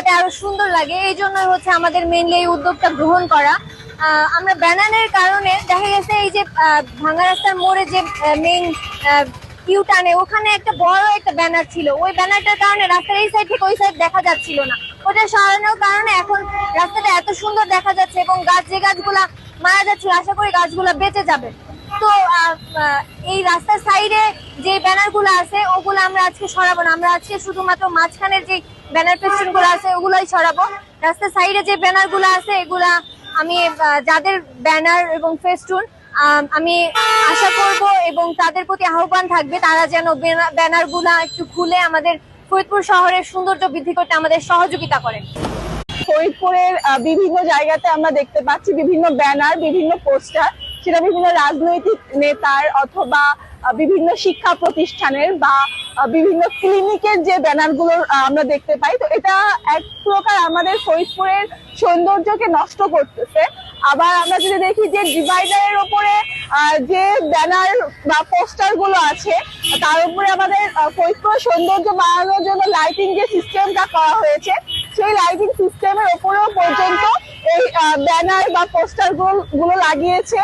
যাতে আরো সুন্দর লাগে, এই জন্য হচ্ছে আমাদের মেইনলি এই উদ্যোগটা গ্রহণ করা। আমরা ব্যানারের কারণে দেখা গেছে এই যে ভাঙা রাস্তার মোড়ে যে মেইন ইউ টার্নে ওখানে একটা বড় একটা ব্যানার ছিল, ওই ব্যানারটার কারণে রাস্তার এই সাইড থেকে ওই সাইড দেখা যাচ্ছিল না। ওটা সরানোর কারণে এখন রাস্তাটা এত সুন্দর দেখা যাচ্ছে এবং যে গাছগুলা মারা যাচ্ছিল আশা করি গাছগুলা বেঁচে যাবে। তো এই রাস্তার সাইডে যে ব্যানার গুলো আছে ওগুলো আমরা আজকে সরাবো না, আমরা আজকে শুধুমাত্র মাঝখানের যে ব্যানার পেস্টন গুলো আছে ওগুলাই সরাবো। রাস্তার সাইডে যে ব্যানার গুলো আছে এগুলা আমি যাদের ব্যানার এবং ফেস্টুন আমি আশা করব এবং তাদের প্রতি আহ্বান থাকবে তারা যেন ব্যানার গুলা একটু খুলে আমাদের ফরিদপুর শহরের সৌন্দর্য বৃদ্ধি করতে আমাদের সহযোগিতা করেন। ফরিদপুরের বিভিন্ন জায়গাতে আমরা দেখতে পাচ্ছি বিভিন্ন ব্যানার, বিভিন্ন পোস্টার, সেটা বিভিন্ন রাজনৈতিক নেতার অথবা বিভিন্ন শিক্ষা প্রতিষ্ঠানের বা বিভিন্ন ক্লিনিকের যে ব্যানার গুলো আমরা দেখতে পাই। তো এটা এক প্রকার আমাদের ফরিদপুরের সৌন্দর্যকে নষ্ট করতেছে। আবার আমরা যদি দেখি যে ডিভাইডারের উপরে যে ব্যানার বা পোস্টার গুলো আছে তার উপরে আমাদের ফরিদপুরের সৌন্দর্য বাড়ানোর জন্য লাইটিং যে সিস্টেমটা করা হয়েছে সেই লাইটিং সিস্টেমের উপরেও পর্যন্ত এই ব্যানার বা পোস্টার গুলো লাগিয়েছে।